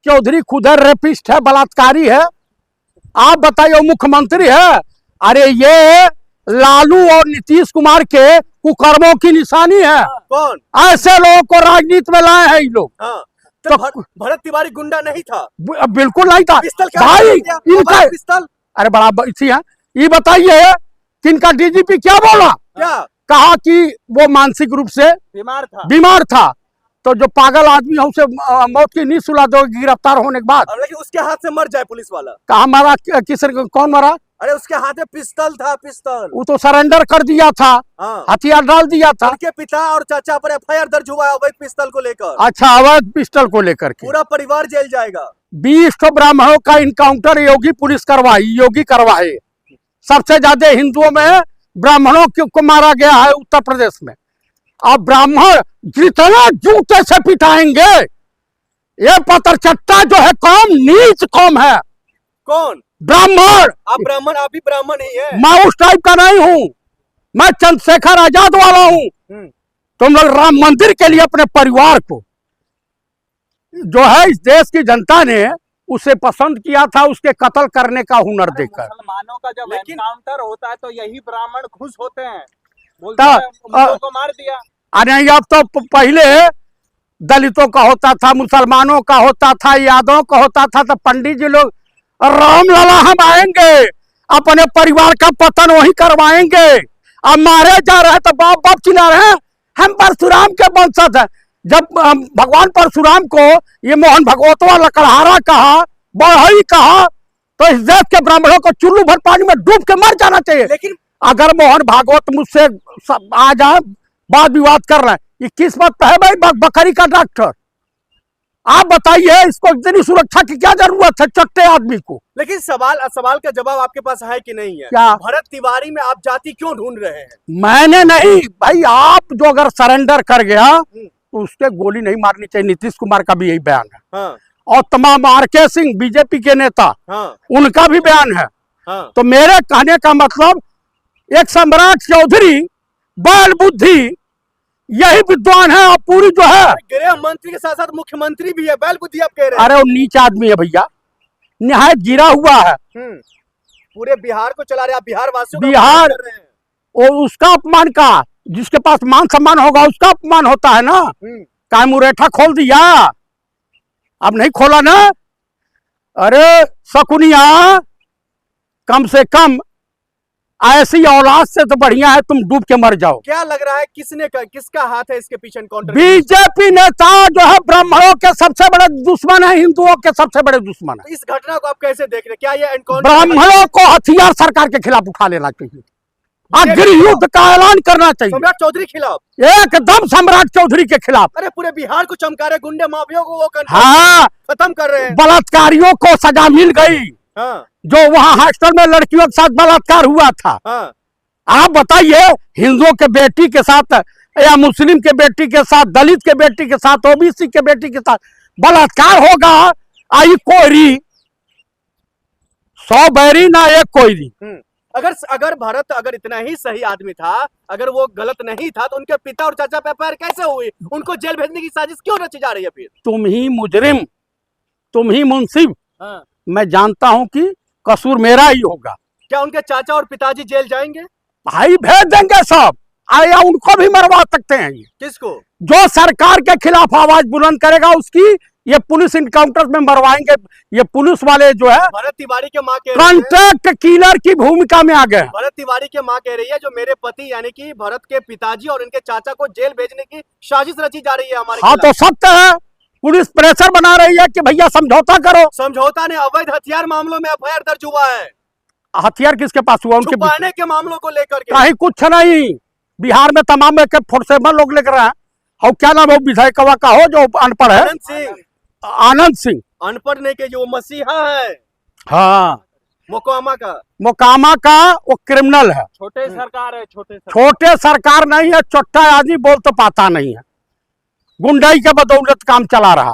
चौधरी खुद रेपिस्ट है, बलात्कारी है। आप बताइए, मुख्यमंत्री है। अरे ये लालू और नीतीश कुमार के कुकर्मों की निशानी है। कौन? ऐसे लोगों को राजनीति में लाए हैं ये लोग। तो भरत तिवारी गुंडा नहीं था? बिल्कुल नहीं था भाई। इनका पिस्तौल, अरे बड़ा इसी है। ये बताइए कि इनका डीजीपी क्या बोला? क्या कहा कि वो मानसिक रूप से बीमार था। तो जो पागल आदमी है उसे मौत की नींद सुला दो गिरफ्तार होने के बाद। लेकिन उसके हाथ से मर जाए पुलिस वाला। कहा मरा? कौन मरा? अरे उसके हाथ में पिस्तौल था, पिस्तौल। वो तो सरेंडर कर दिया था, हथियार डाल दिया था। उनके पिता और चाचा पर एफआईआर दर्ज हुआ है अवैध पिस्तौल को लेकर। अच्छा, अवैध पिस्टल को लेकर के पूरा परिवार जेल जाएगा। 20 तो ब्राह्मणों का इनकाउंटर योगी पुलिस करवाई, योगी करवाए। सबसे ज्यादा हिंदुओं में ब्राह्मणों को मारा गया है उत्तर प्रदेश में। अब ब्राह्मण जितना जूते से पिटाएंगे, ये पत्थरचट्टा जो है कौम, नीच कौम है। कौन? ब्राह्मण। आप ब्राह्मण, आप भी ब्राह्मण ही है। मैं उस टाइप का नहीं हूँ, मैं चंद्रशेखर आजाद वाला हूँ। तुम लोग राम मंदिर के लिए अपने परिवार को, जो है इस देश की जनता ने उसे पसंद किया था, उसके कत्ल करने का हुनर देकर। मुसलमानों का जब एनकाउंटर होता है तो यही ब्राह्मण खुश होते हैं, बोलते हैं को मार दिया। अरे अब तो पहले दलितों का होता था, मुसलमानों का होता था, यादवों का होता था। तो पंडित जी लोग राम लला हम आएंगे, अपने परिवार का पतन वही करवाएंगे। अब मारे जा रहे तो बाप बाप चिल्ला रहे हैं हम परशुराम के वंशज हैं। जब भगवान परशुराम को ये मोहन भगवतवा लकड़हारा कहा, बढ़ई कहा, तो इस देश के ब्राह्मणों को चुल्लू भर पानी में डूब के मर जाना चाहिए। लेकिन अगर मोहन भागवत मुझसे आ जाए, वाद विवाद कर रहे हैं, ये किस्मत पे है भाई बकरी का डॉक्टर। आप बताइए, इसको इतनी सुरक्षा की क्या जरूरत है चट्टे आदमी को? लेकिन सवाल का जवाब आपके पास है कि नहीं है? क्या? भरत तिवारी में आप जाति क्यों ढूंढ रहे हैं? मैंने नहीं भाई, आप जो अगर सरेंडर कर गया तो उसके गोली नहीं मारनी चाहिए। नीतीश कुमार का भी यही बयान है। और तमाम आर.के. सिंह बीजेपी के नेता, उनका भी बयान है। तो मेरे कहने का मतलब, एक सम्राट चौधरी बैल बुद्धि यही विद्वान है। और पूरी जो है गृह मंत्री के साथ साथ मुख्यमंत्री भी है, बैल बुद्धि आप कह रहे हैं? अरे वो नीच आदमी है भैया, निहायत गिरा हुआ है। पूरे बिहार को चला रहे आप, बिहार वासियों बिहार और उसका अपमान का, जिसके पास मान सम्मान होगा उसका अपमान होता है ना। काय मुरेठा खोल दिया, अब नहीं खोला ना। अरे शकुनिया, कम से कम ऐसी औलाद से तो बढ़िया है तुम डूब के मर जाओ। क्या लग रहा है किसका हाथ है इसके पीछे? बीजेपी नेता जो है ब्राह्मणों के सबसे बड़े दुश्मन है, हिंदुओं के सबसे बड़े दुश्मन है। इस घटना को आप कैसे देख रहे हैं? क्या ये ब्राह्मणों को हथियार सरकार के खिलाफ उठा लेना चाहिए, गृह युद्ध का ऐलान करना चाहिए। सम्राट चौधरी खिलाफ? एकदम सम्राट चौधरी के खिलाफ। अरे पूरे बिहार को चमका रहे, गुंडे माफियों को वो खत्म कर रहे हैं। बलात्कारियों को सजा मिल गई। जो वहाँ हॉस्टल में लड़कियों के साथ बलात्कार हुआ था। आप बताइए, हिंदुओं के बेटी के साथ या मुस्लिम के बेटी के साथ, दलित के बेटी के साथ, ओबीसी के बेटी के साथ बलात्कार होगा? आई कोयरी 100 बैरी ना एक कोयरी। अगर भरत अगर इतना ही सही आदमी था, अगर वो गलत नहीं था, तो उनके पिता और चाचा पे एफआईआर कैसे हुई? उनको जेल भेजने की साजिश क्यों रची जा रही है फिर? तुम ही मुजरिम, तुम ही मुंसिफ। मैं जानता हूं कि कसूर मेरा ही होगा। क्या उनके चाचा और पिताजी जेल जाएंगे? भाई भेज देंगे सब, या उनको भी मरवा सकते हैं। किसको? जो सरकार के खिलाफ आवाज बुलंद करेगा उसकी ये पुलिस इनकाउंटर में मरवाएंगे। ये पुलिस वाले जो है भरत तिवारी के माँ कह कॉन्ट्रैक्ट किलर की भूमिका में आ गए। भरत तिवारी के माँ कह रही है जो मेरे पति यानी कि भरत के पिताजी और इनके चाचा को जेल भेजने की साजिश रची जा रही है हमारे। हाँ तो सत्य है, पुलिस प्रेशर बना रही है कि भैया समझौता करो। समझौता ने अवैध हथियार मामलों में एफआईआर दर्ज हुआ है। हथियार किसके पास हुआ? उनके छुपाने के मामलों को लेकर के कहीं कुछ नहीं। बिहार में तमाम फोर्सेबल लोग लेकर आए। और क्या नाम है विधायक का हो जो अनपढ़ है? आनंद सिंह। अनपढ़ नहीं के जो मसीहा है। हाँ, मोकामा का वो क्रिमिनल है। छोटे सरकार है, छोटे सरकार नहीं है, चोट्टा आदमी बोल तो पाता नहीं है। गुंडाई के बदौलत काम चला रहा।